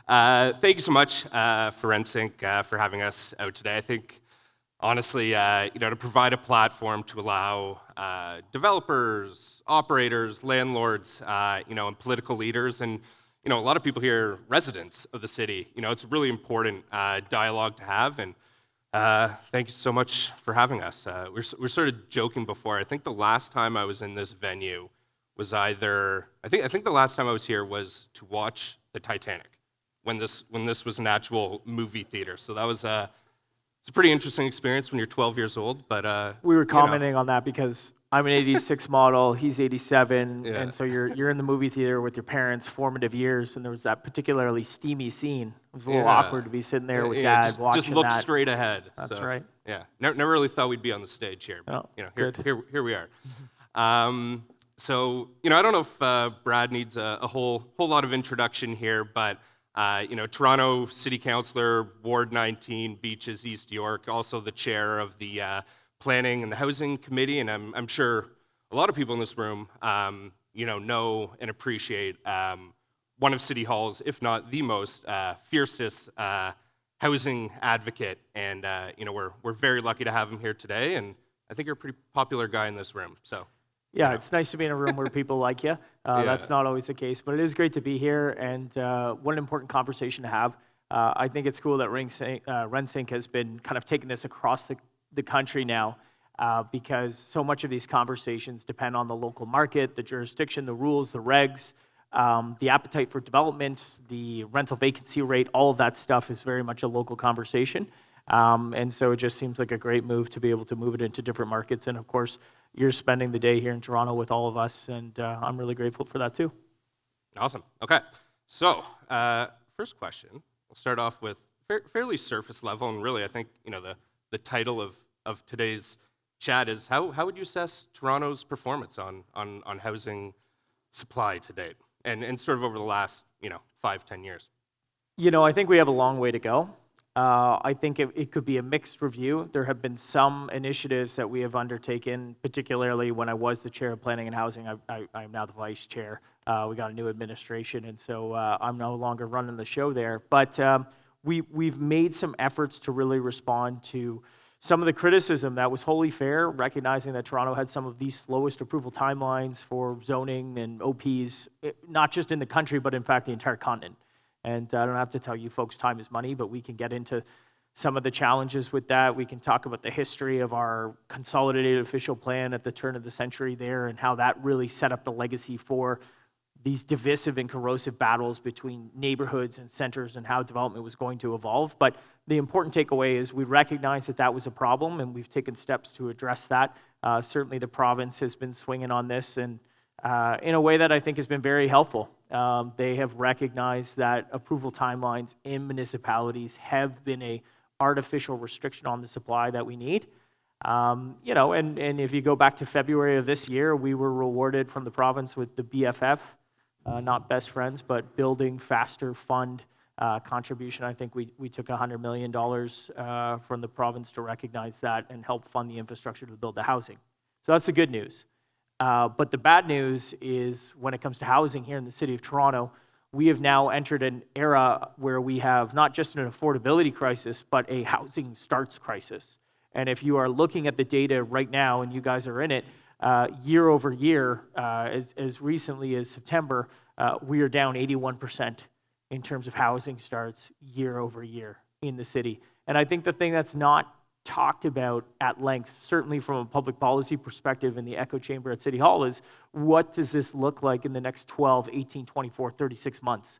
Thank you so much for Rentsync for having us out today. I think, honestly, to provide a platform to allow developers, operators, landlords, and political leaders, and a lot of people here, residents of the city. It's a really important dialogue to have, and thank you so much for having us. We're sort of joking before. I think the last time I was in this venue was I think the last time I was here was to watch the Titanic, when this was an actual movie theater. So that was it's a pretty interesting experience when you're 12 years old. But we were commenting on that because I'm an 86 model, he's 87, and so you're in the movie theater with your parents' formative years, and there was that particularly steamy scene. It was a little awkward to be sitting there with Dad watching that. Just look straight ahead. That's right. Yeah, never really thought we'd be on the stage here, but here we are. So I don't know if Brad needs a whole lot of introduction here, but Toronto City Councillor, Ward 19, Beaches, East York, also the chair of the Planning and the Housing Committee, and I'm sure a lot of people in this room, know and appreciate one of City Hall's, if not the most fiercest housing advocate, and we're very lucky to have him here today, and I think you're a pretty popular guy in this room, so. Yeah, it's nice to be in a room where people like you. That's not always the case, but it is great to be here, and what an important conversation to have. I think it's cool that Rentsync has been kind of taking this across the country now, because so much of these conversations depend on the local market, the jurisdiction, the rules, the regs, the appetite for development, the rental vacancy rate. All of that stuff is very much a local conversation, and so it just seems like a great move to be able to move it into different markets. And of course, you're spending the day here in Toronto with all of us, and I'm really grateful for that too. Awesome. Okay, so first question, we'll start off with fairly surface level, and really I think the title of today's chat is how would you assess Toronto's performance on housing supply to date, and sort of over the last 5-10 years? I think we have a long way to go. I think it could be a mixed review. There have been some initiatives that we have undertaken, particularly when I was the chair of Planning and Housing. I'm now the vice chair. We got a new administration, and so I'm no longer running the show there. But we've made some efforts to really respond to some of the criticism that was wholly fair, recognizing that Toronto had some of the slowest approval timelines for zoning and OPs, not just in the country, but in fact the entire continent. And I don't have to tell you folks, time is money, but we can get into some of the challenges with that. We can talk about the history of our consolidated official plan at the turn of the century there, and how that really set up the legacy for these divisive and corrosive battles between neighborhoods and centers, and how development was going to evolve. But the important takeaway is we recognize that that was a problem, and we've taken steps to address that. Certainly the province has been swinging on this, and in a way that I think has been very helpful. They have recognized that approval timelines in municipalities have been an artificial restriction on the supply that we need. And if you go back to February of this year, we were rewarded from the province with the BFF, not Best Friends, but Building Faster Fund contribution. I think we took $100 million from the province to recognize that and help fund the infrastructure to build the housing. So that's the good news. But the bad news is when it comes to housing here in the city of Toronto, we have now entered an era where we have not just an affordability crisis, but a housing starts crisis. And if you are looking at the data right now, and you guys are in it, year over year, as recently as September, we are down 81% in terms of housing starts year over year in the city. And I think the thing that's not talked about at length, certainly from a public policy perspective in the echo chamber at City Hall, is what does this look like in the next 12, 18, 24, 36 months?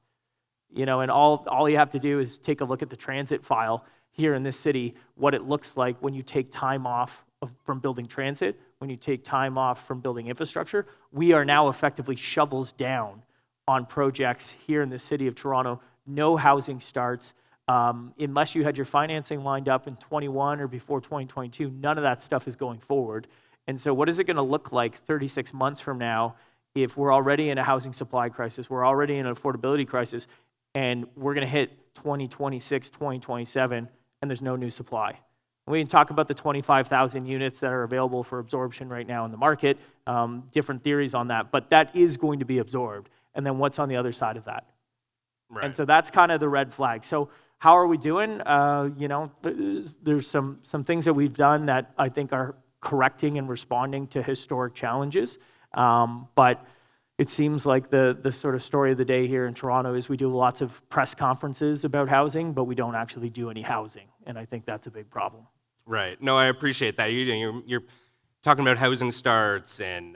And all you have to do is take a look at the transit file here in this city, what it looks like when you take time off from building transit, when you take time off from building infrastructure. We are now effectively shovels down on projects here in the city of Toronto. No housing starts. Unless you had your financing lined up in 21 or before 2022, none of that stuff is going forward. And so what is it going to look like 36 months from now if we're already in a housing supply crisis, we're already in an affordability crisis, and we're going to hit 2026, 2027, and there's no new supply? We can talk about the 25,000 units that are available for absorption right now in the market, different theories on that, but that is going to be absorbed. And then what's on the other side of that? Right. And so that's kind of the red flag. So how are we doing? You know, there's some things that we've done that I think are correcting and responding to historic challenges. But it seems like the sort of story of the day here in Toronto is we do lots of press conferences about housing, but we don't actually do any housing. And I think that's a big problem. Right. No, I appreciate that. You're talking about housing starts and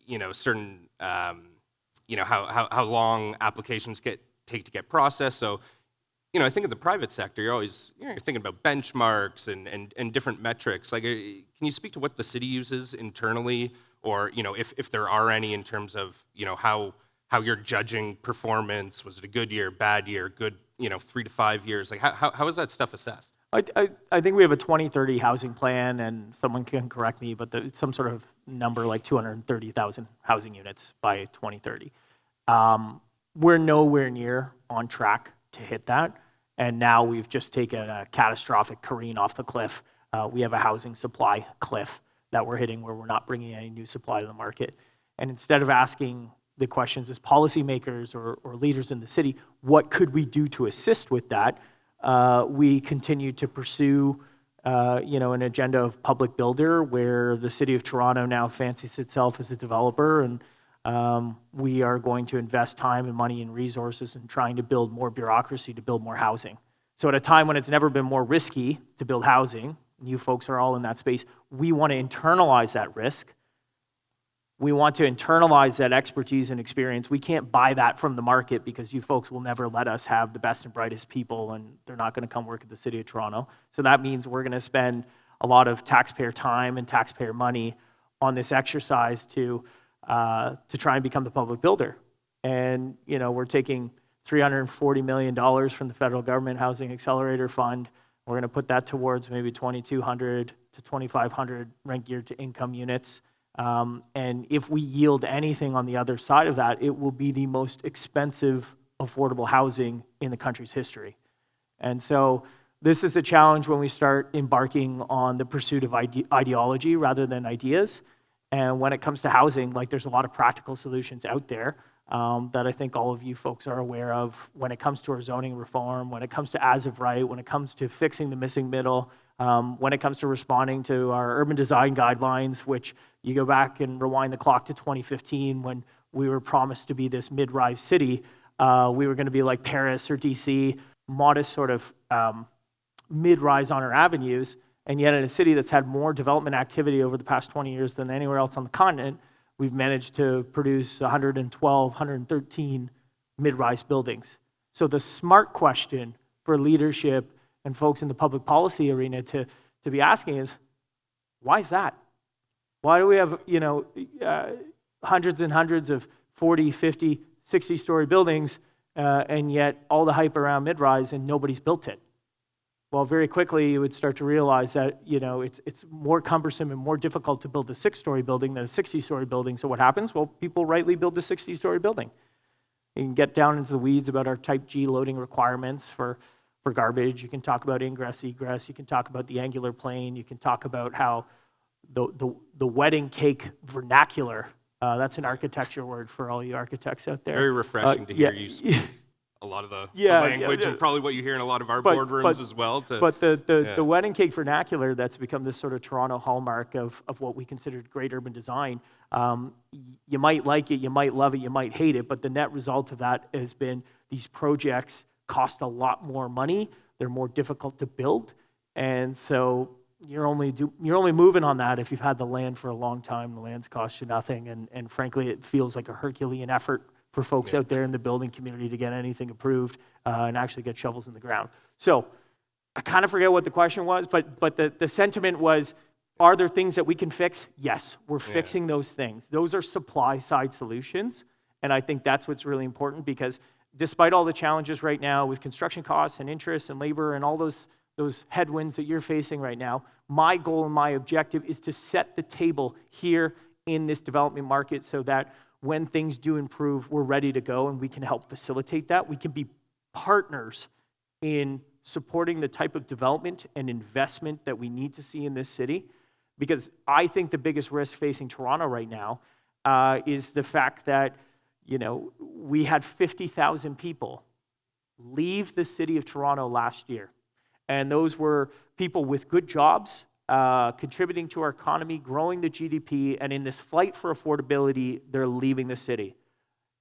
you know, certain you know, how long applications take to get processed. So, you know, I think in the private sector, you're always you're thinking about benchmarks and different metrics. Like, can you speak to what the city uses internally, or you know, if there are any, in terms of you know how you're judging performance? Was it a good year, bad year, good, you know, 3 to 5 years? Like, how is that stuff assessed? I think we have a 2030 housing plan, and someone can correct me, but it's some sort of number like 230,000 housing units by 2030. We're nowhere near on track to hit that, and now we've just taken a catastrophic careen off the cliff. We have a housing supply cliff that we're hitting where we're not bringing any new supply to the market. And instead of asking the questions as policymakers or leaders in the city, what could we do to assist with that? We continue to pursue, you know, an agenda of public builder where the city of Toronto now fancies itself as a developer, and we are going to invest time and money and resources in trying to build more bureaucracy to build more housing. So at a time when it's never been more risky to build housing, and you folks are all in that space, we want to internalize that risk. We want to internalize that expertise and experience. We can't buy that from the market because you folks will never let us have the best and brightest people, and they're not going to come work at the City of Toronto. So that means we're going to spend a lot of taxpayer time and taxpayer money on this exercise to try and become the public builder. And you know, we're taking $340 million from the federal government Housing Accelerator Fund. We're going to put that towards maybe 2,200 to 2,500 rent geared to income units. And if we yield anything on the other side of that, it will be the most expensive affordable housing in the country's history. And so this is a challenge when we start embarking on the pursuit of ideology rather than ideas. And when it comes to housing, like, there's a lot of practical solutions out there that I think all of you folks are aware of when it comes to our zoning reform, when it comes to as of right, when it comes to fixing the missing middle, when it comes to responding to our urban design guidelines, which you go back and rewind the clock to 2015 when we were promised to be this mid-rise city. We were going to be like Paris or DC, modest sort of mid-rise on our avenues, and yet in a city that's had more development activity over the past 20 years than anywhere else on the continent, we've managed to produce 112, 113 mid-rise buildings. So the smart question for leadership and folks in the public policy arena to be asking is, why is that? Why do we have, you know, hundreds and hundreds of 40, 50, 60-story buildings, and yet all the hype around mid-rise and nobody's built it? Well, very quickly you would start to realize that, you know, it's more cumbersome and more difficult to build a 6-story building than a 60-story building. So what happens? Well, people rightly build a 60-story building. You can get down into the weeds about our type G loading requirements for garbage. You can talk about ingress, egress. You can talk about the angular plane. You can talk about how the wedding cake vernacular, that's an architecture word for all you architects out there. Very refreshing to hear you speak a lot of the language, and probably what you hear in a lot of our boardrooms as well. But the wedding cake vernacular that's become this sort of Toronto hallmark of what we considered great urban design, you might like it, you might love it, you might hate it, but the net result of that has been these projects cost a lot more money, they're more difficult to build, and so you're only moving on that if you've had the land for a long time. The land's cost you nothing, and frankly, it feels like a Herculean effort for folks out there in the building community to get anything approved and actually get shovels in the ground. So I kind of forget what the question was, but the sentiment was, are there things that we can fix? Yes, we're fixing those things. Those are supply side solutions, and I think that's what's really important, because despite all the challenges right now with construction costs and interest and labor and all those headwinds that you're facing right now, my goal and my objective is to set the table here in this development market so that when things do improve, we're ready to go and we can help facilitate that. We can be partners in supporting the type of development and investment that we need to see in this city, because I think the biggest risk facing Toronto right now is the fact that, you know, we had 50,000 people leave the city of Toronto last year. And those were people with good jobs, contributing to our economy, growing the GDP, and in this flight for affordability, they're leaving the city.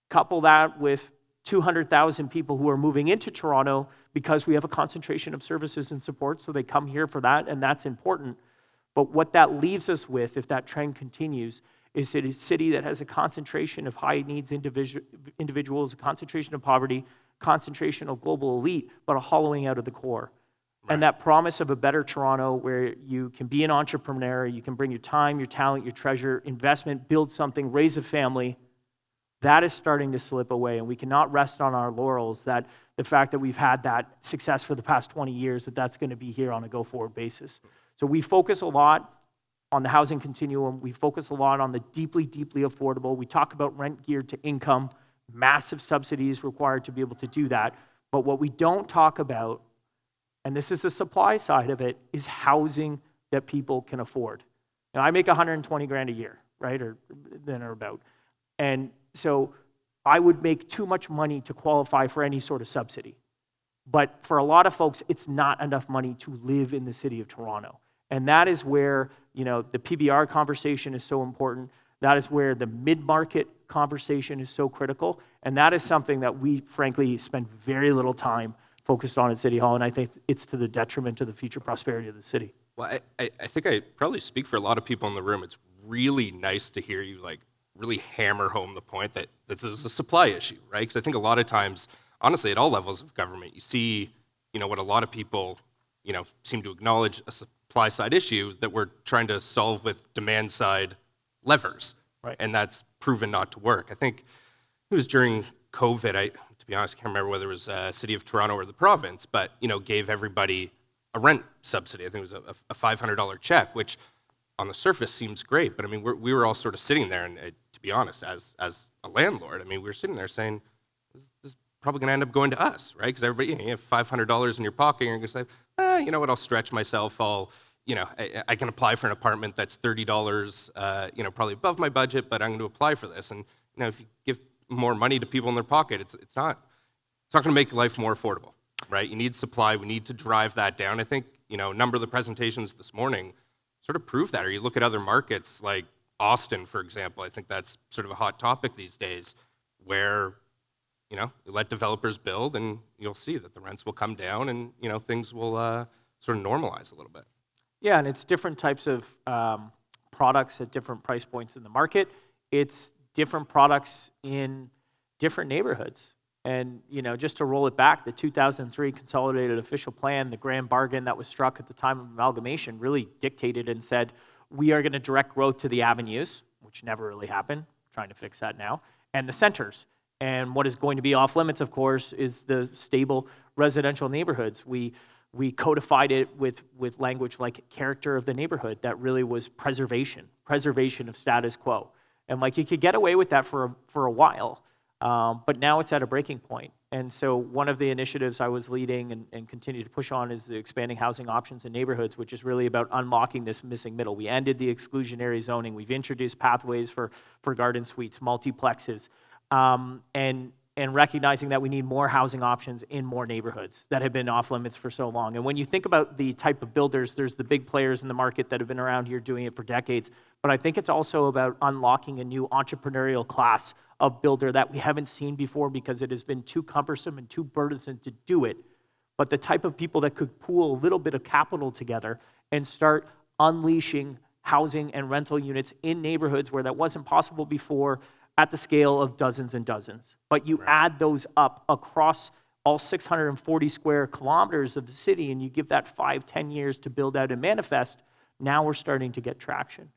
Couple that with 200,000 people who are moving into Toronto because we have a concentration of services and support, so they come here for that, and that's important. But what that leaves us with, if that trend continues, is a city that has a concentration of high needs individuals, a concentration of poverty, concentration of global elite, but a hollowing out of the core. Right. And that promise of a better Toronto where you can be an entrepreneur, you can bring your time, your talent, your treasure, investment, build something, raise a family, that is starting to slip away. And we cannot rest on our laurels that the fact that we've had that success for the past 20 years, that's going to be here on a go-forward basis. So we focus a lot on the housing continuum. We focus a lot on the deeply, deeply affordable. We talk about rent geared to income, massive subsidies required to be able to do that. But what we don't talk about, and this is the supply side of it, is housing that people can afford. Now, I make 120 grand a year, right, or then or about. And so I would make too much money to qualify for any sort of subsidy. But for a lot of folks, it's not enough money to live in the city of Toronto. And that is where, the PBR conversation is so important. That is where the mid-market conversation is so critical. And that is something that we, frankly, spend very little time focused on at City Hall. And I think it's to the detriment to the future prosperity of the city. Well, I think I probably speak for a lot of people in the room. It's really nice to hear you really hammer home the point that this is a supply issue, right? Because I think a lot of times, honestly, at all levels of government, you see, what a lot of people, seem to acknowledge a supply side issue that we're trying to solve with demand side levers, right? And that's proven not to work. I think it was during COVID. To be honest, I can't remember whether it was City of Toronto or the province, but gave everybody a rent subsidy. I think it was a $500 check, which on the surface seems great, but I mean, we were all sort of sitting there, and to be honest, as a landlord, I mean, we were sitting there saying, this is probably going to end up going to us, right? Because everybody, you have $500 in your pocket, and you're going to say, you know what, I'll stretch myself. I can apply for an apartment that's $30, probably above my budget, but I'm going to apply for this. And if you give more money to people in their pocket, it's not going to make life more affordable, right? You need supply. We need to drive that down. I think a number of the presentations this morning sort of prove that. Or you look at other markets like Austin, for example. I think that's sort of a hot topic these days, where you let developers build, and you'll see that the rents will come down, and things will sort of normalize a little bit. Yeah, and it's different types of products at different price points in the market. It's different products in different neighborhoods. And just to roll it back, the 2003 Consolidated Official Plan, the grand bargain that was struck at the time of amalgamation, really dictated and said, we are going to direct growth to the avenues, which never really happened. Trying to fix that now, and the centers. And what is going to be off limits, of course, is the stable residential neighborhoods. We codified it with language like character of the neighborhood. That really was preservation of status quo. And you could get away with that for a while, but now it's at a breaking point. And so one of the initiatives I was leading and continue to push on is the expanding housing options in neighborhoods, which is really about unlocking this missing middle. We ended the exclusionary zoning. We've introduced pathways for garden suites, multiplexes, and recognizing that we need more housing options in more neighborhoods that have been off limits for so long. And when you think about the type of builders, there's the big players in the market that have been around here doing it for decades, but I think it's also about unlocking a new entrepreneurial class of builder that we haven't seen before because it has been too cumbersome and too burdensome to do it. But the type of people that could pool a little bit of capital together and start unleashing housing and rental units in neighborhoods where that wasn't possible before, at the scale of dozens and dozens. But you add those up across all 640 square kilometers of the city, and you give that 5-10 years to build out and manifest, now we're starting to get traction.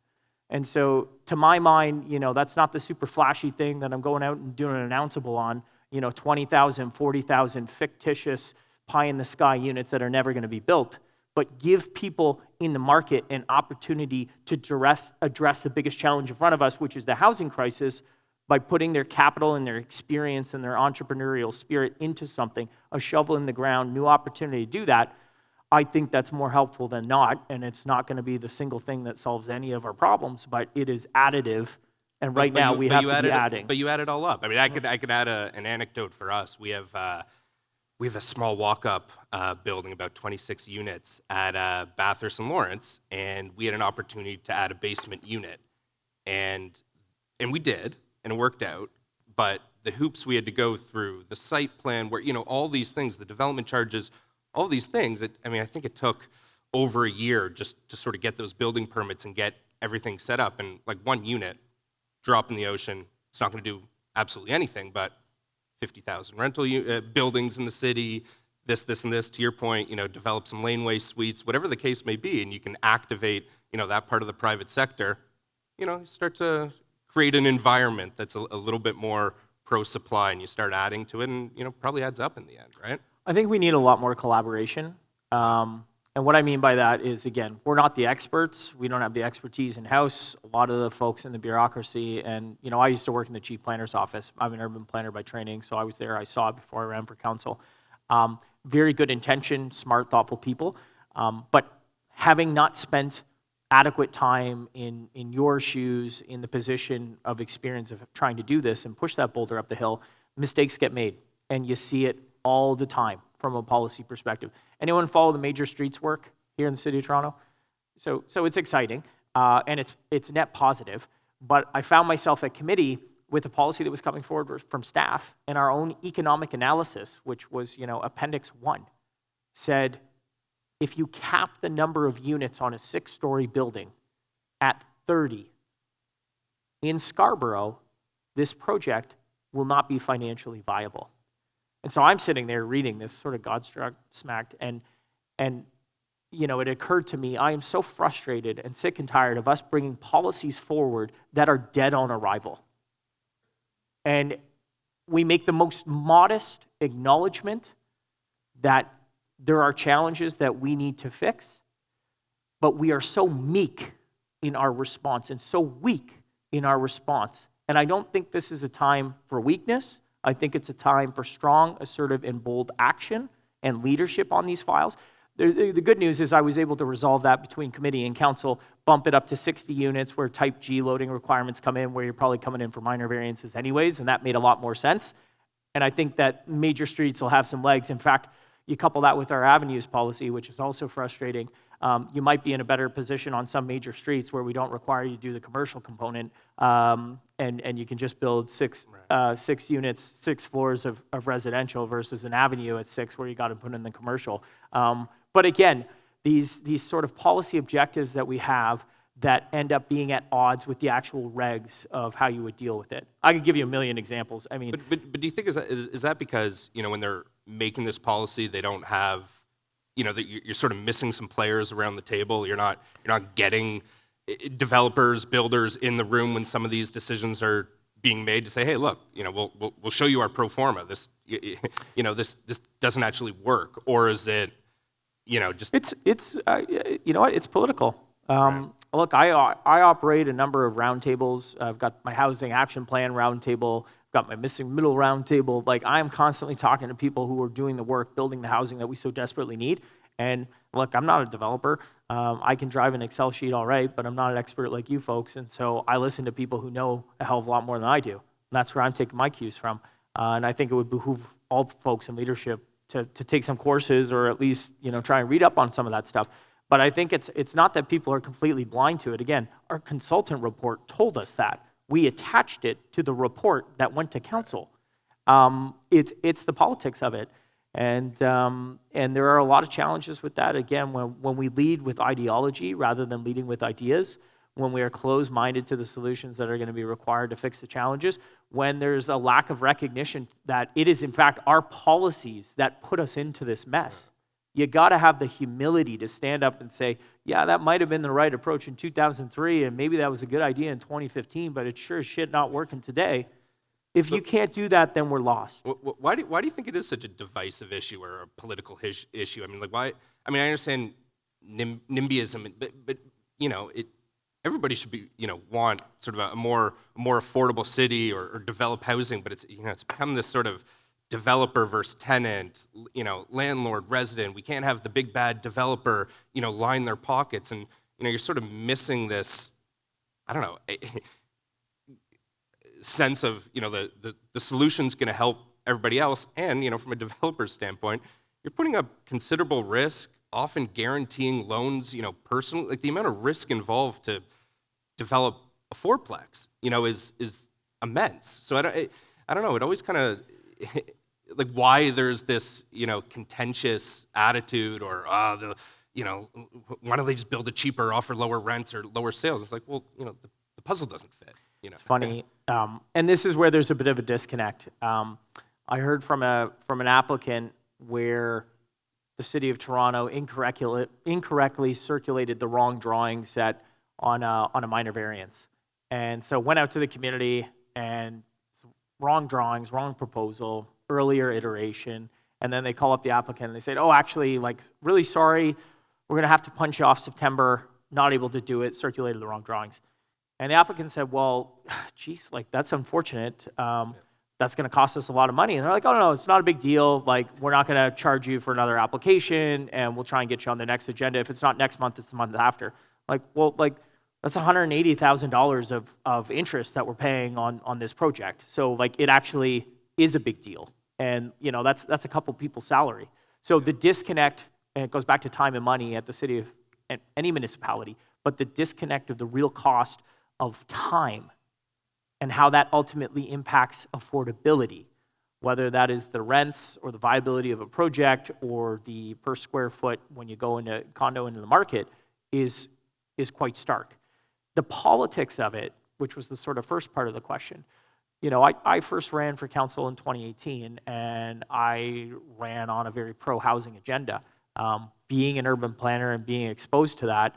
And so, to my mind, that's not the super flashy thing that I'm going out and doing an announceable on, 20,000, 40,000 fictitious pie-in-the-sky units that are never going to be built, but give people in the market an opportunity to address the biggest challenge in front of us, which is the housing crisis, by putting their capital and their experience and their entrepreneurial spirit into something, a shovel in the ground, new opportunity to do that. I think that's more helpful than not, and it's not going to be the single thing that solves any of our problems, but it is additive, and right now we have to be adding. But you add it all up. I mean, I could add an anecdote for us. We have we have a small walk-up building, about 26 units at Bathurst and Lawrence, and we had an opportunity to add a basement unit. And we did, and it worked out, but the hoops we had to go through, the site plan, where, all these things, the development charges, all these things, I think it took over a year just to sort of get those building permits and get everything set up. And like one unit, drop in the ocean, it's not going to do absolutely anything, but 50,000 rental buildings in the city, this, and this, to your point, develop some laneway suites, whatever the case may be, and you can activate, that part of the private sector, start to create an environment that's a little bit more pro-supply, and you start adding to it, and, probably adds up in the end, right? I think we need a lot more collaboration. And what I mean by that is, again, we're not the experts. We don't have the expertise in-house. A lot of the folks in the bureaucracy, and I used to work in the chief planner's office. I'm an urban planner by training, so I was there. I saw it before I ran for council. Very good intention, smart, thoughtful people. But having not spent adequate time in your shoes, in the position of experience of trying to do this and push that boulder up the hill, mistakes get made, and you see it all the time from a policy perspective. Anyone follow the major streets work here in the city of Toronto? So it's exciting, and it's net positive, but I found myself at committee with a policy that was coming forward from staff, and our own economic analysis, which was, Appendix 1, said, if you cap the number of units on a 6-story building at 30, in Scarborough, this project will not be financially viable. And so I'm sitting there reading this, sort of smacked, and it occurred to me, I am so frustrated and sick and tired of us bringing policies forward that are dead on arrival. And we make the most modest acknowledgement that there are challenges that we need to fix, but we are so meek in our response and so weak in our response. And I don't think this is a time for weakness. I think it's a time for strong, assertive, and bold action and leadership on these files. The good news is I was able to resolve that between committee and council, bump it up to 60 units where type G loading requirements come in, where you're probably coming in for minor variances anyways, and that made a lot more sense. And I think that major streets will have some legs. In fact, you couple that with our avenues policy, which is also frustrating, you might be in a better position on some major streets where we don't require you to do the commercial component, and you can just build 6 units, 6 floors of residential versus an avenue at 6 where you got to put in the commercial. But again, these sort of policy objectives that we have that end up being at odds with the actual regs of how you would deal with it. I could give you a million examples. I mean, but do you think is that because when they're making this policy, they don't have, that you're sort of missing some players around the table? You're not getting developers, builders in the room when some of these decisions are being made to say, hey, look, we'll show you our pro forma. This this doesn't actually work, or is it just it's it's political. Right. Look, I operate a number of roundtables. I've got my housing action plan roundtable, got my missing middle roundtable. Like, I'm constantly talking to people who are doing the work, building the housing that we so desperately need. And look, I'm not a developer. I can drive an Excel sheet all right, but I'm not an expert like you folks. And so I listen to people who know a hell of a lot more than I do. And that's where I'm taking my cues from. And I think it would behoove all folks in leadership to take some courses, or at least try and read up on some of that stuff. But I think it's not that people are completely blind to it. Again, our consultant report told us that. We attached it to the report that went to council. It's the politics of it. And there are a lot of challenges with that. Again, when we lead with ideology rather than leading with ideas, when we are closed-minded to the solutions that are going to be required to fix the challenges, when there's a lack of recognition that it is, in fact, our policies that put us into this mess. You got to have the humility to stand up and say, yeah, that might have been the right approach in 2003, and maybe that was a good idea in 2015, but it's sure as shit not working today. If you can't do that, then we're lost. Why do you think it is such a divisive issue or a political issue? I mean, like, why? I mean, I understand NIMBYism, but everybody should be, want sort of a more affordable city or develop housing, but it's become this sort of developer versus tenant, landlord, resident. We can't have the big bad developer, line their pockets, and you're sort of missing this, I don't know, sense of the solution's going to help everybody else. And, from a developer's standpoint, you're putting up considerable risk, often guaranteeing loans, personally. Like the amount of risk involved to develop a fourplex, is immense. So I don't know. It always kind of like why there's this, contentious attitude or why don't they just build it cheaper, offer lower rents or lower sales? It's like, well, the puzzle doesn't fit. It's funny, and this is where there's a bit of a disconnect. I heard from an applicant where the city of Toronto incorrectly circulated the wrong drawing set on a minor variance, and so went out to the community and wrong drawings, wrong proposal, earlier iteration, and then they call up the applicant and they say, oh, actually, like, really sorry, we're going to have to punch you off September, not able to do it, circulated the wrong drawings. And the applicant said, well, geez, like, that's unfortunate. That's going to cost us a lot of money. And they're like, oh, no, it's not a big deal. Like, we're not going to charge you for another application, and we'll try and get you on the next agenda. If it's not next month, it's the month after. Like, well, like, that's $180,000 of interest that we're paying on this project. So, like, it actually is a big deal. And, that's a couple people's salary. So the disconnect, and it goes back to time and money at the city of any municipality, but the disconnect of the real cost of time and how that ultimately impacts affordability, whether that is the rents or the viability of a project or the per square foot when you go into condo into the market is quite stark. The politics of it, which was the sort of first part of the question, I first ran for council in 2018, and I ran on a very pro-housing agenda. Being an urban planner and being exposed to that,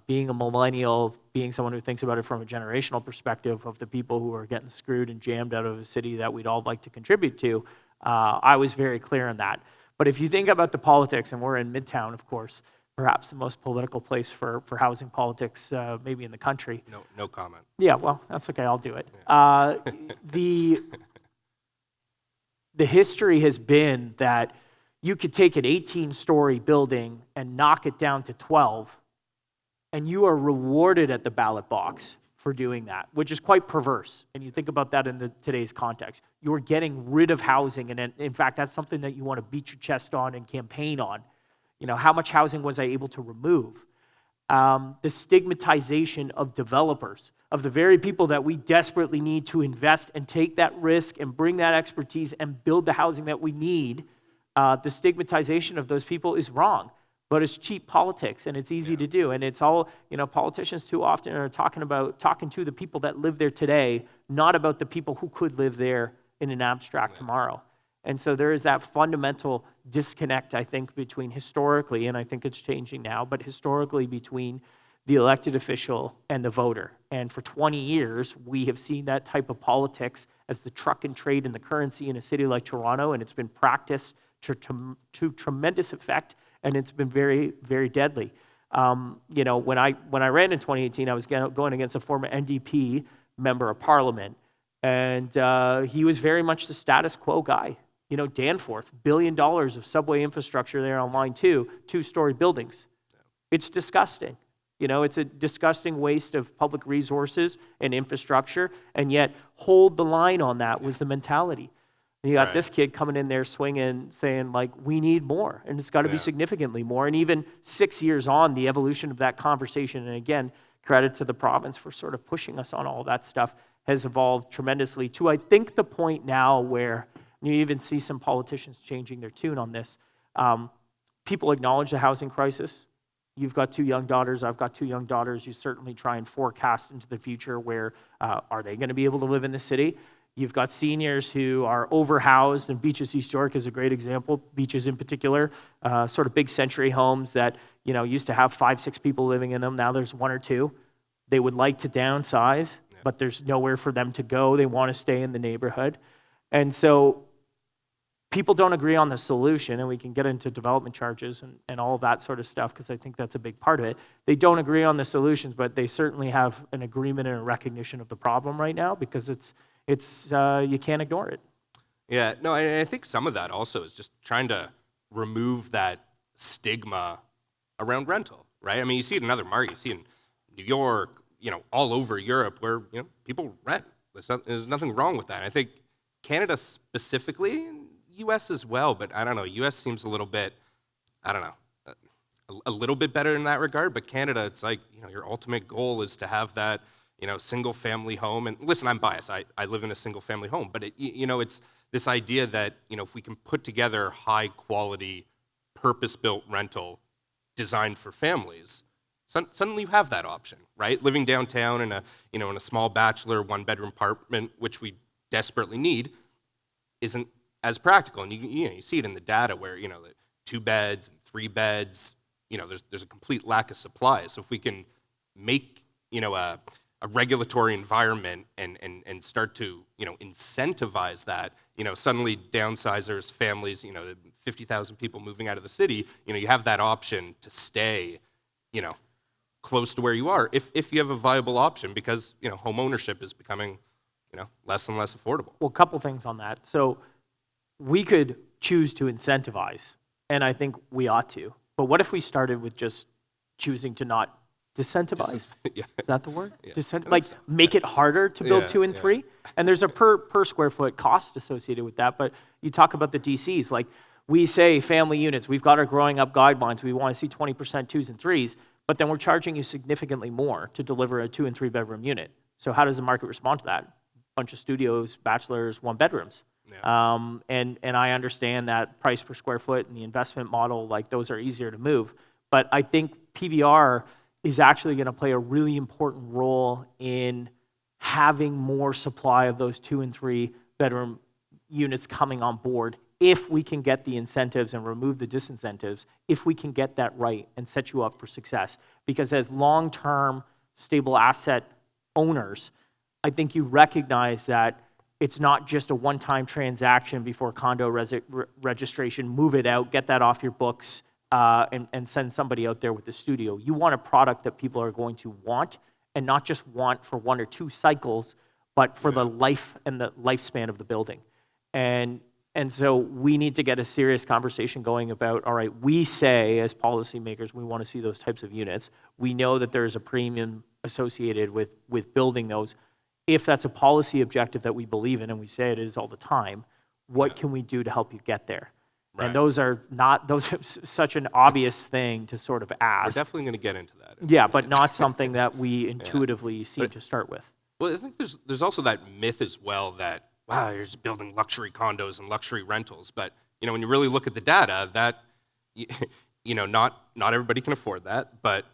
being a millennial, being someone who thinks about it from a generational perspective of the people who are getting screwed and jammed out of a city that we'd all like to contribute to, I was very clear on that. But if you think about the politics, and we're in Midtown, of course, perhaps the most political place for housing politics maybe in the country. No comment. Yeah, well, that's okay, I'll do it. Yeah. The history has been that you could take an 18-story building and knock it down to 12, and you are rewarded at the ballot box for doing that, which is quite perverse. And you think about that in today's context. You're getting rid of housing, and in fact, that's something that you want to beat your chest on and campaign on. How much housing was I able to remove? The stigmatization of developers, of the very people that we desperately need to invest and take that risk and bring that expertise and build the housing that we need. The stigmatization of those people is wrong, but it's cheap politics, and it's easy to do. And it's all, politicians too often are talking to the people that live there today, not about the people who could live there in an abstract tomorrow. And so there is that fundamental disconnect, I think, between historically, and I think it's changing now, but historically between the elected official and the voter. And for 20 years, we have seen that type of politics as the truck and trade and the currency in a city like Toronto, and it's been practiced to tremendous effect, and it's been very, very deadly. When I ran in 2018, I was going against a former NDP member of parliament, and he was very much the status quo guy. Danforth, $1 billion of subway infrastructure there on line 2, 2-story buildings. It's disgusting. It's a disgusting waste of public resources and infrastructure, and yet hold the line on that was the mentality. And you got this kid coming in there swinging, saying, like, we need more, and it's got to be significantly more. And even 6 years on, the evolution of that conversation, and again, credit to the province for sort of pushing us on all that stuff, has evolved tremendously to, I think, the point now where you even see some politicians changing their tune on this. People acknowledge the housing crisis. You've got 2 young daughters. I've got 2 young daughters. You certainly try and forecast into the future where are they going to be able to live in the city? You've got seniors who are overhoused, and Beaches East York is a great example. Beaches in particular, sort of big century homes that used to have 5, 6 people living in them. Now there's 1 or 2. They would like to downsize, but there's nowhere for them to go. They want to stay in the neighborhood. And so people don't agree on the solution, and we can get into development charges and all of that sort of stuff because I think that's a big part of it. They don't agree on the solutions, but they certainly have an agreement and a recognition of the problem right now because it's you can't ignore it. Yeah, no, I think some of that also is just trying to remove that stigma around rental, right? I mean, you see it in other markets. You see it in New York, all over Europe where, people rent. There's nothing wrong with that. I think Canada specifically, and US as well, but I don't know, US seems a little bit, I don't know, a little bit better in that regard, but Canada, it's like, your ultimate goal is to have that, single family home. And listen, I'm biased, I live in a single family home, but it's this idea that, if we can put together high quality, purpose-built rental designed for families, suddenly you have that option, right? Living downtown in a small bachelor one-bedroom apartment, which we desperately need, isn't as practical. And you see it in the data where the 2 beds and 3 beds, there's a complete lack of supply. So if we can make a regulatory environment and start to incentivize that, suddenly downsizers, families, 50,000 people moving out of the city, you have that option to stay, close to where you are if you have a viable option, because home ownership is becoming less and less affordable. Well, a couple things on that. So we could choose to incentivize, and I think we ought to. But what if we started with just choosing to not disincentivize? Yeah. Is that the word? Yeah. Like make it harder to build 2 and 3? And there's a per square foot cost associated with that. But you talk about the DCs, like we say family units, we've got our growing up guidelines, we want to see 20% 2s and 3s, but then we're charging you significantly more to deliver a 2 and 3 bedroom unit. So how does the market respond to that? Bunch of studios, bachelors, 1 bedrooms. Yeah. And I understand that price per square foot and the investment model, like those are easier to move. But I think PBR is actually going to play a really important role in having more supply of those 2 and 3 bedroom units coming on board, if we can get the incentives and remove the disincentives, if we can get that right and set you up for success. Because as long-term stable asset owners, I think you recognize that it's not just a one-time transaction before condo registration, move it out, get that off your books, and send somebody out there with the studio. You want a product that people are going to want, and not just want for 1 or 2 cycles, but for the life and the lifespan of the building. And so we need to get a serious conversation going about, all right, we say as policymakers, we want to see those types of units. We know that there's a premium associated with building those. If that's a policy objective that we believe in, and we say it is all the time, what can we do to help you get there? Right. And those are such an obvious thing to sort of ask. We're definitely going to get into that. Yeah, but not something that we intuitively see to start with. Well, I think there's also that myth as well that, wow, you're just building luxury condos and luxury rentals. But, when you really look at the data, that, not everybody can afford that, but,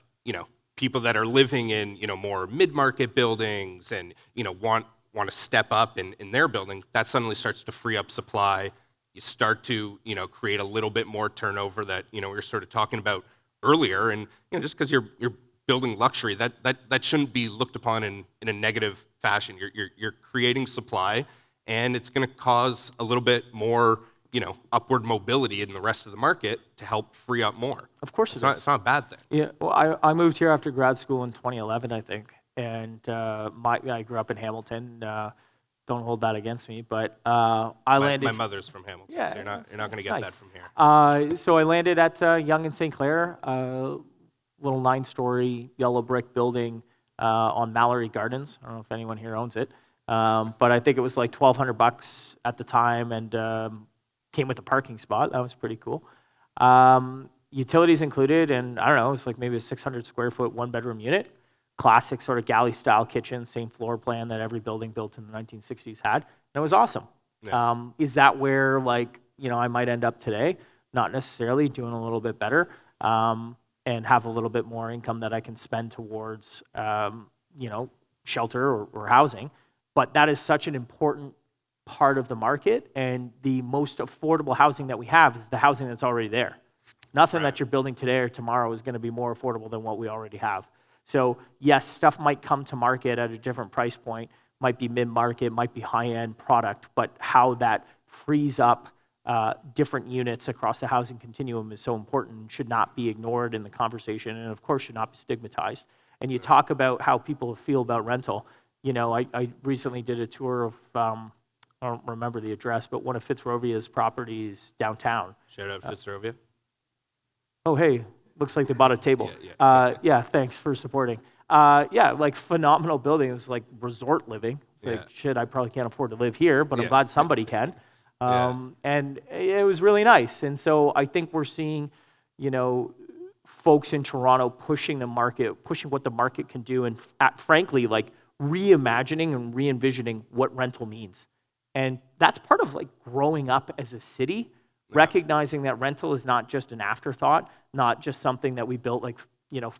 people that are living in, more mid-market buildings and, want to step up in their building, that suddenly starts to free up supply. You start to, create a little bit more turnover that, we were sort of talking about earlier. And, just because you're building luxury, that shouldn't be looked upon in a negative fashion. You're creating supply, and it's going to cause a little bit more, upward mobility in the rest of the market to help free up more. Of course it's not a bad thing. Yeah, well, I moved here after grad school in 2011, I think. And I grew up in Hamilton. Don't hold that against me, but I landed. My mother's from Hamilton, so you're not going to get that from here. So I landed at Yonge and St. Clair, a little 9-story yellow brick building on Mallory Gardens. I don't know if anyone here owns it, but I think it was like $1,200 at the time, and came with a parking spot. That was pretty cool. Utilities included, and I don't know, it was like maybe a 600 square foot 1-bedroom unit. Classic sort of galley style kitchen, same floor plan that every building built in the 1960s had. And it was awesome. Yeah. Is that where I might end up today? Not necessarily, doing a little bit better, and have a little bit more income that I can spend towards shelter or housing. But that is such an important part of the market, and the most affordable housing that we have is the housing that's already there. Nothing that you're building today or tomorrow is going to be more affordable than what we already have. So yes, stuff might come to market at a different price point, might be mid-market, might be high-end product, but how that frees up different units across the housing continuum is so important and should not be ignored in the conversation, and of course should not be stigmatized. And you talk about how people feel about rental. I recently did a tour of, I don't remember the address, but one of Fitzrovia's properties downtown. Shout out Fitzrovia. Oh, hey, looks like they bought a table. Yeah. Yeah, thanks for supporting. Yeah, like phenomenal building. It was like resort living, It's like, shit, I probably can't afford to live here, but I'm glad somebody can. And it was really nice. And so I think we're seeing, folks in Toronto pushing the market, pushing what the market can do, and frankly, like reimagining and re-envisioning what rental means. And that's part of like growing up as a city, recognizing that rental is not just an afterthought, not just something that we built like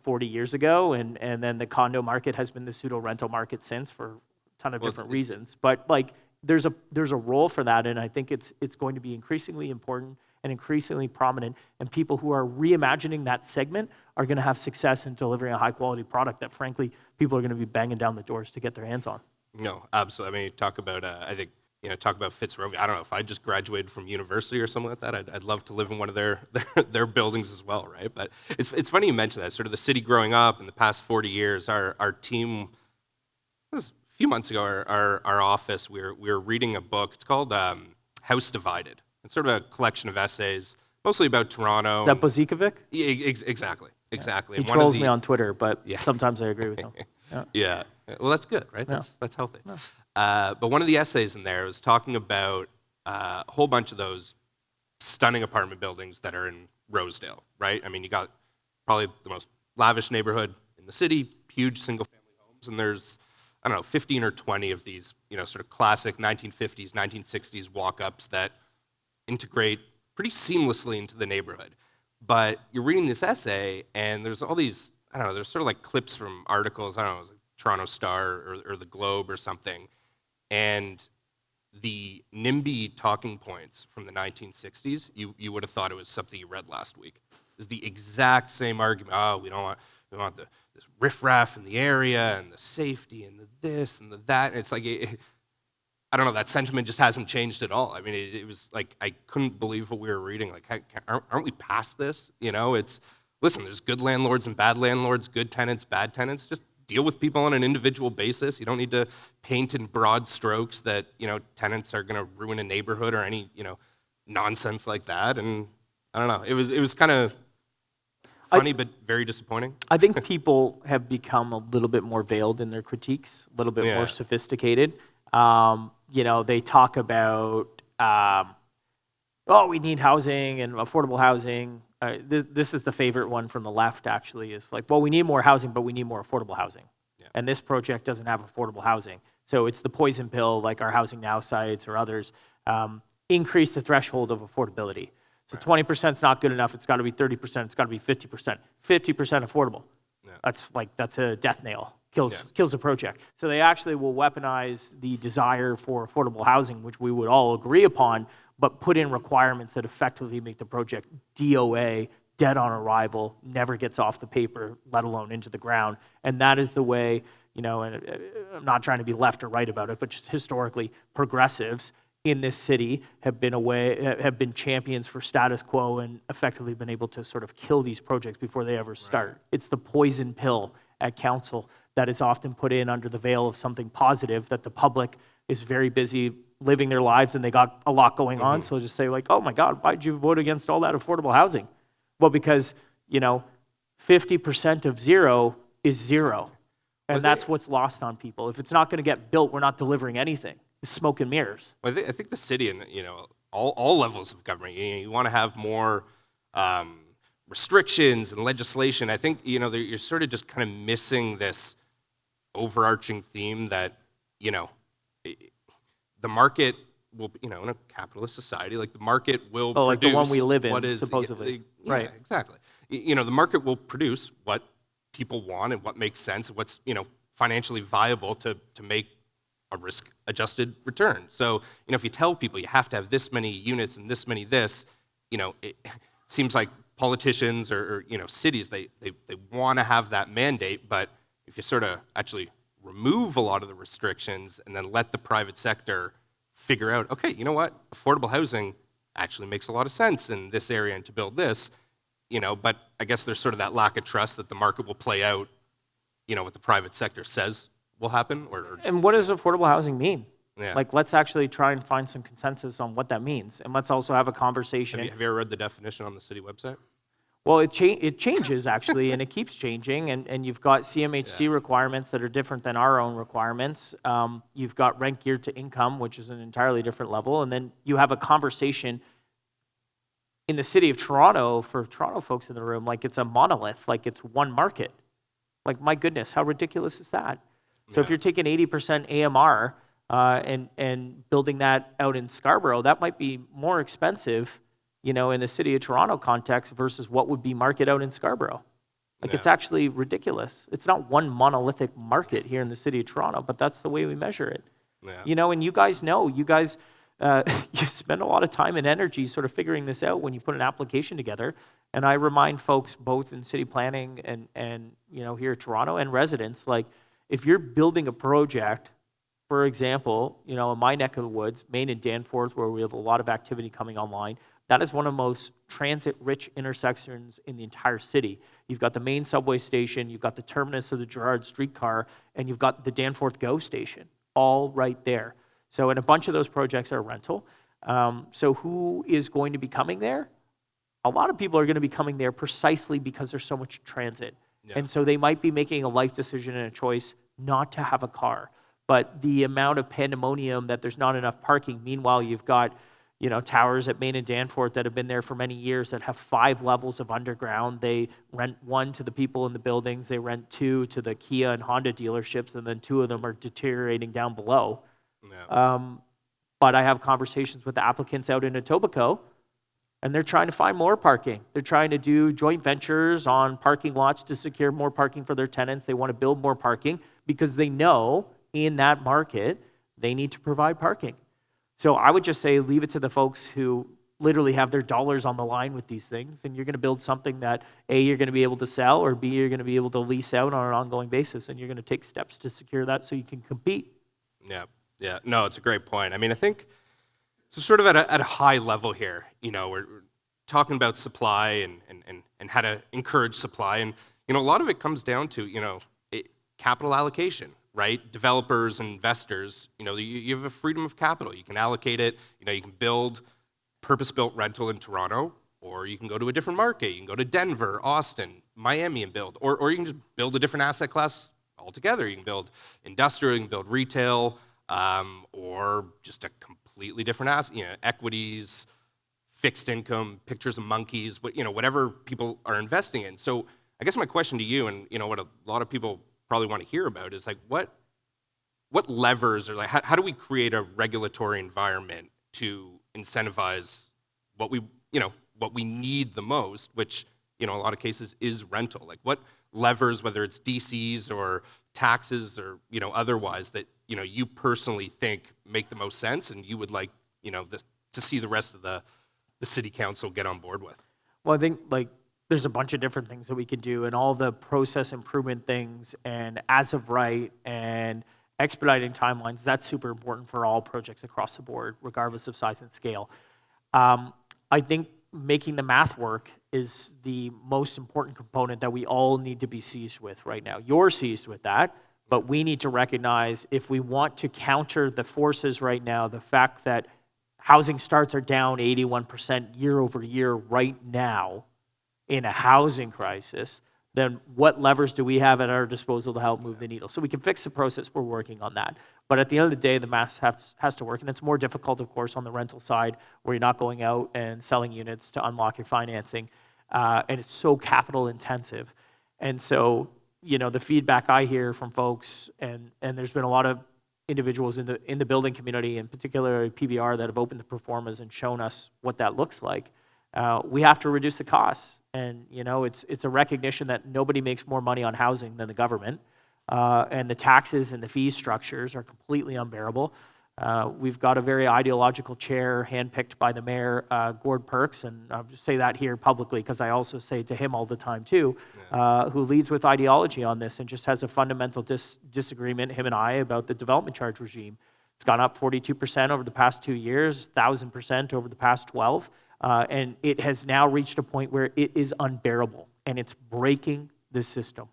40 years ago, and then the condo market has been the pseudo rental market since for a ton of different reasons. But like there's a role for that, and I think it's going to be increasingly important and increasingly prominent, and people who are reimagining that segment are going to have success in delivering a high quality product that frankly people are going to be banging down the doors to get their hands on. No, absolutely. I mean, talk about talk about Fitzrovia. I don't know, if I just graduated from university or something like that, I'd love to live in one of their buildings as well, right? But it's funny you mention that, sort of the city growing up in the past 40 years. Our team, a few months ago, our office, we were reading a book. It's called House Divided. It's sort of a collection of essays, mostly about Toronto. Is that Bozikovic? Yeah, exactly. He trolls me on Twitter, but sometimes I agree with him. Yeah. Well, that's good, right? That's healthy. But one of the essays in there was talking about a whole bunch of those stunning apartment buildings that are in Rosedale, right? I mean, you got probably the most lavish neighborhood in the city, huge single-family homes, and there's, 15 or 20 of these, sort of classic 1950s, 1960s walk-ups that integrate pretty seamlessly into the neighborhood. But you're reading this essay, and there's all these, there's sort of like clips from articles, it was like Toronto Star or the Globe or something, and the NIMBY talking points from the 1960s, you would have thought it was something you read last week. It's the exact same argument. Oh, we want this riffraff in the area, and the safety, and the this, and the that. And it's like, I don't know, that sentiment just hasn't changed at all. I mean, it was like, I couldn't believe what we were reading. Like, aren't we past this? Listen, there's good landlords and bad landlords, good tenants, bad tenants. Just deal with people on an individual basis. You don't need to paint in broad strokes that, tenants are going to ruin a neighborhood or any, nonsense like that. And I don't know, it was kind of funny, but very disappointing. I think people have become a little bit more veiled in their critiques, a little bit more sophisticated. They talk about, we need housing and affordable housing. This is the favorite one from the left, actually, is like, well, we need more housing, but we need more affordable housing. Yeah. And this project doesn't have affordable housing. So it's the poison pill, like our Housing Now sites or others, increase the threshold of affordability. So 20% is not good enough. It's got to be 30%. It's got to be 50%. 50% affordable. Yeah. That's a death nail. Kills the project. So they actually will weaponize the desire for affordable housing, which we would all agree upon, but put in requirements that effectively make the project DOA, dead on arrival, never gets off the paper, let alone into the ground. And that is the way, and I'm not trying to be left or right about it, but just historically, progressives in this city have been champions for status quo and effectively been able to sort of kill these projects before they ever start. Right. It's the poison pill at council that is often put in under the veil of something positive, that the public is very busy living their lives and they got a lot going on. So just say like, oh my God, why'd you vote against all that affordable housing? Well, because, 50% of zero is zero. And that's what's lost on people. If it's not going to get built, we're not delivering anything. It's smoke and mirrors. Well, I think the city and, all levels of government, you want to have more restrictions and legislation. I think, you're sort of just kind of missing this overarching theme that, the market will, in a capitalist society, like the market will produce like the one we live in, supposedly. Right. Exactly. The market will produce what people want and what makes sense and what's, financially viable to make a risk-adjusted return. So, if you tell people you have to have this many units and this many this, it seems like politicians or cities, they want to have that mandate, but if you sort of actually remove a lot of the restrictions and then let the private sector figure out, okay, you know what, affordable housing actually makes a lot of sense in this area and to build this, but I guess there's sort of that lack of trust that the market will play out, what the private sector says will happen. And what does affordable housing mean? Yeah. Like, let's actually try and find some consensus on what that means. And let's also have a conversation. Have you ever read the definition on the city website? Well, it changes actually, and it keeps changing, and you've got CMHC requirements that are different than our own requirements. You've got rent geared to income, which is an entirely different level, and then you have a conversation in the city of Toronto, for Toronto folks in the room, like it's a monolith, like it's one market. Like, my goodness, how ridiculous is that? So if you're taking 80% AMR and building that out in Scarborough, that might be more expensive, you know, in the city of Toronto context versus what would be market out in Scarborough. Like, it's actually ridiculous. It's not one monolithic market here in the city of Toronto, but that's the way we measure it. You know, and you guys know, you spend a lot of time and energy sort of figuring this out when you put an application together. And I remind folks both in city planning and you know, here in Toronto, and residents, like, if you're building a project, for example, you know, in my neck of the woods, Main and Danforth, where we have a lot of activity coming online, that is one of the most transit-rich intersections in the entire city. You've got the main subway station, you've got the terminus of the Gerrard streetcar, and you've got the Danforth GO station, all right there. So, and a bunch of those projects are rental. So who is going to be coming there? A lot of people are going to be coming there precisely because there's so much transit. And so they might be making a life decision and a choice not to have a car. But the amount of pandemonium that there's not enough parking, meanwhile, you've got, you know, towers at Main and Danforth that have been there for many years that have 5 levels of underground. They rent 1 to the people in the buildings, they rent 2 to the Kia and Honda dealerships, and then 2 of them are deteriorating down below. But I have conversations with the applicants out in Etobicoke, and they're trying to find more parking. They're trying to do joint ventures on parking lots to secure more parking for their tenants. They want to build more parking because they know in that market they need to provide parking. So I would just say leave it to the folks who literally have their dollars on the line with these things, and you're going to build something that A, you're going to be able to sell, or B, you're going to be able to lease out on an ongoing basis, and you're going to take steps to secure that so you can compete. Yeah, no, it's a great point. I mean, I think, so sort of at a high level here, you know, we're talking about supply and how to encourage supply, and, you know, a lot of it comes down to, you know, capital allocation, right? Developers and investors, you know, you have a freedom of capital. You can allocate it, you know, you can build purpose-built rental in Toronto, or you can go to a different market. You can go to Denver, Austin, Miami and build, or you can just build a different asset class altogether. You can build industrial, you can build retail, or just a completely different asset, you know, equities, fixed income, pictures of monkeys, you know, whatever people are investing in. So I guess my question to you, and, you know, what a lot of people probably want to hear about, is like, what levers, or like, how do we create a regulatory environment to incentivize what we need the most, which, you know, in a lot of cases is rental? Like, what levers, whether it's DCs or taxes or, you know, otherwise, that, you know, you personally think make the most sense and you would like, you know, to see the rest of the city council get on board with? Well, I think, like, there's a bunch of different things that we can do, and all the process improvement things and as of right and expediting timelines, that's super important for all projects across the board, regardless of size and scale. I think making the math work is the most important component that we all need to be seized with right now. You're seized with that, but we need to recognize, if we want to counter the forces right now, the fact that housing starts are down 81% year over year right now in a housing crisis, then what levers do we have at our disposal to help move the needle? So we can fix the process, we're working on that. But at the end of the day, the math has to work, and it's more difficult, of course, on the rental side, where you're not going out and selling units to unlock your financing, and it's so capital intensive. And so, you know, the feedback I hear from folks, and there's been a lot of individuals in the building community, in particular PBR, that have opened the performers and shown us what that looks like. We have to reduce the costs. And, you know, it's a recognition that nobody makes more money on housing than the government. And the taxes and the fee structures are completely unbearable. We've got a very ideological chair handpicked by the mayor, Gord Perks, and I'll just say that here publicly because I also say it to him all the time too, who leads with ideology on this and just has a fundamental disagreement, him and I, about the development charge regime. It's gone up 42% over the past 2 years, 1,000% over the past 12. And it has now reached a point where it is unbearable, and it's breaking the system.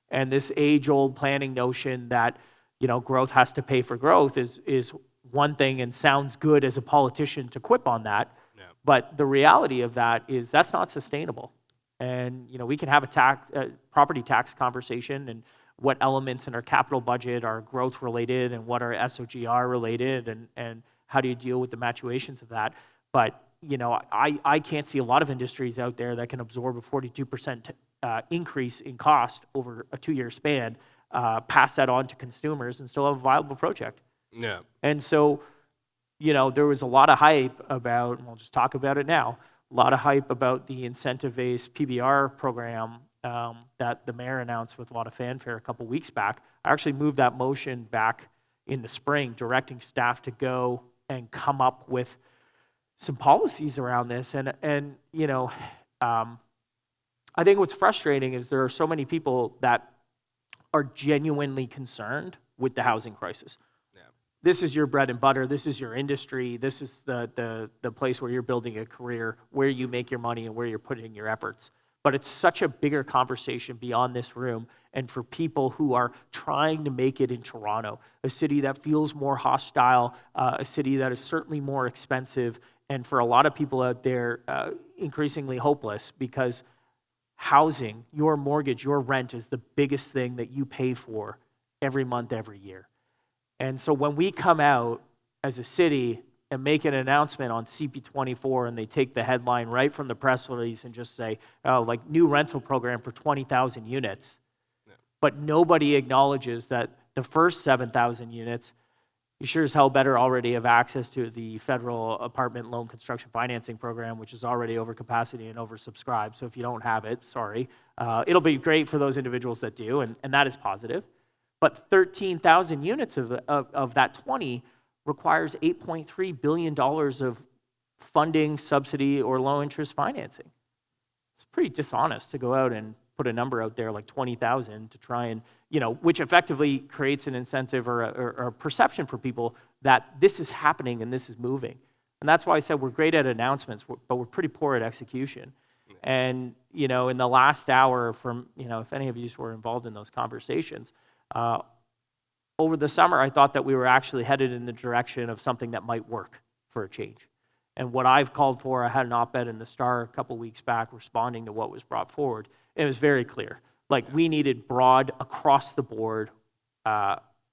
And this age-old planning notion that, you know, growth has to pay for growth is one thing and sounds good as a politician to quip on that. But the reality of that is that's not sustainable. And we can have a property tax conversation and what elements in our capital budget are growth related and what are SOGR related, and how do you deal with the matuations of that. But I can't see a lot of industries out there that can absorb a 42% increase in cost over a 2-year span, pass that on to consumers, and still have a viable project. Yeah. And so, there was a lot of hype about, and we'll just talk about it now, a lot of hype about the incentive-based PBR program that the mayor announced with a lot of fanfare a couple weeks back. I actually moved that motion back in the spring, directing staff to go and come up with some policies around this. And I think what's frustrating is there are so many people that are genuinely concerned with the housing crisis. Yeah. This is your bread and butter. This is your industry. This is the place where you're building a career, where you make your money and where you're putting your efforts. But it's such a bigger conversation beyond this room, and for people who are trying to make it in Toronto, a city that feels more hostile, a city that is certainly more expensive, and for a lot of people out there, increasingly hopeless, because housing, your mortgage, your rent is the biggest thing that you pay for every month, every year. And so when we come out as a city and make an announcement on CP24 and they take the headline right from the press release and just say, oh, like new rental program for 20,000 units, but nobody acknowledges that the first 7,000 units, you sure as hell better already have access to the federal apartment loan construction financing program, which is already over capacity and oversubscribed. So if you don't have it, sorry. It'll be great for those individuals that do, and that is positive. But 13,000 units of that 20 requires $8.3 billion of funding, subsidy, or low-interest financing. It's pretty dishonest to go out and put a number out there like 20,000 to try and, which effectively creates an incentive or a perception for people that this is happening and this is moving. And that's why I said we're great at announcements, but we're pretty poor at execution. And, in the last hour from, if any of you were involved in those conversations, over the summer, I thought that we were actually headed in the direction of something that might work for a change. And what I've called for, I had an op-ed in the Star a couple weeks back responding to what was brought forward. It was very clear. Like, we needed broad, across-the-board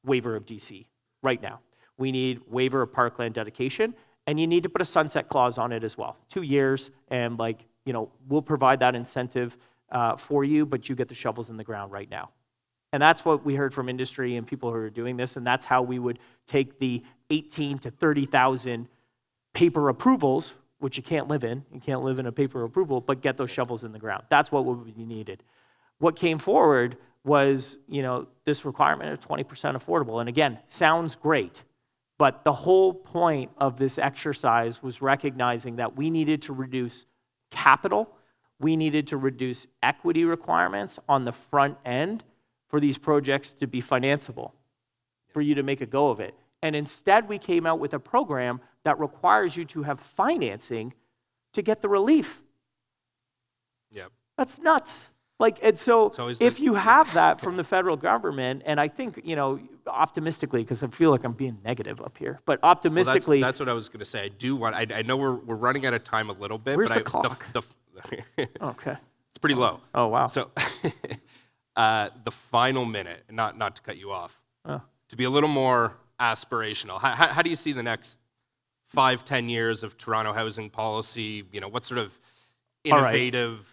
waiver of DC right now. We need waiver of parkland dedication, and you need to put a sunset clause on it as well. 2 years, and we'll provide that incentive for you, but you get the shovels in the ground right now. And that's what we heard from industry and people who are doing this, and that's how we would take the 18 to 30,000 paper approvals, which you can't live in. You can't live in a paper approval, but get those shovels in the ground. That's what would be needed. What came forward was, this requirement of 20% affordable. And again, sounds great, but the whole point of this exercise was recognizing that we needed to reduce capital, we needed to reduce equity requirements on the front end for these projects to be financeable, for you to make a go of it. And instead, we came out with a program that requires you to have financing to get the relief. Yep. That's nuts. And so if you have that from the federal government, and I think, optimistically, because I feel like I'm being negative up here, but optimistically... Well, that's what I was going to say. I do want... I know we're running out of time a little bit. Where's but the clock? Okay. It's pretty low. Oh, wow. So the final minute, not to cut you off, to be a little more aspirational. How do you see the next 5-10 years of Toronto housing policy? What sort of innovative,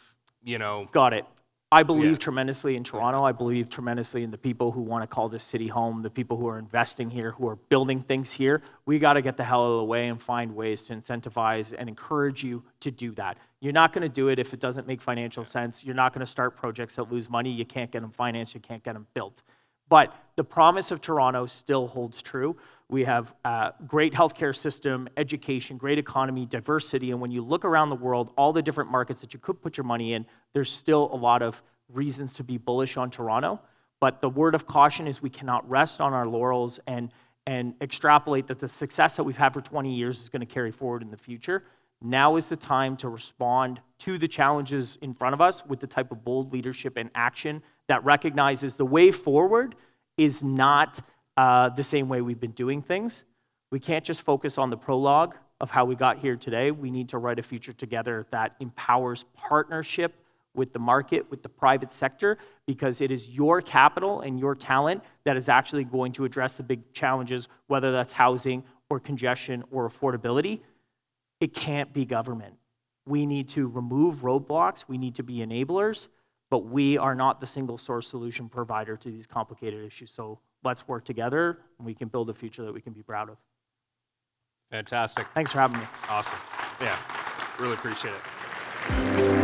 Got it. I believe tremendously in Toronto. I believe tremendously in the people who want to call this city home, the people who are investing here, who are building things here. We got to get the hell out of the way and find ways to incentivize and encourage you to do that. You're not going to do it if it doesn't make financial sense. You're not going to start projects that lose money. You can't get them financed. You can't get them built. But the promise of Toronto still holds true. We have a great healthcare system, education, great economy, diversity, and when you look around the world, all the different markets that you could put your money in, there's still a lot of reasons to be bullish on Toronto. But the word of caution is we cannot rest on our laurels and extrapolate that the success that we've had for 20 years is going to carry forward in the future. Now is the time to respond to the challenges in front of us with the type of bold leadership and action that recognizes the way forward is not the same way we've been doing things. We can't just focus on the prologue of how we got here today. We need to write a future together that empowers partnership with the market, with the private sector, because it is your capital and your talent that is actually going to address the big challenges, whether that's housing or congestion or affordability. It can't be government. We need to remove roadblocks, we need to be enablers, but we are not the single source solution provider to these complicated issues. So let's work together and we can build a future that we can be proud of. Fantastic. Thanks for having me. Awesome. Yeah, really appreciate it.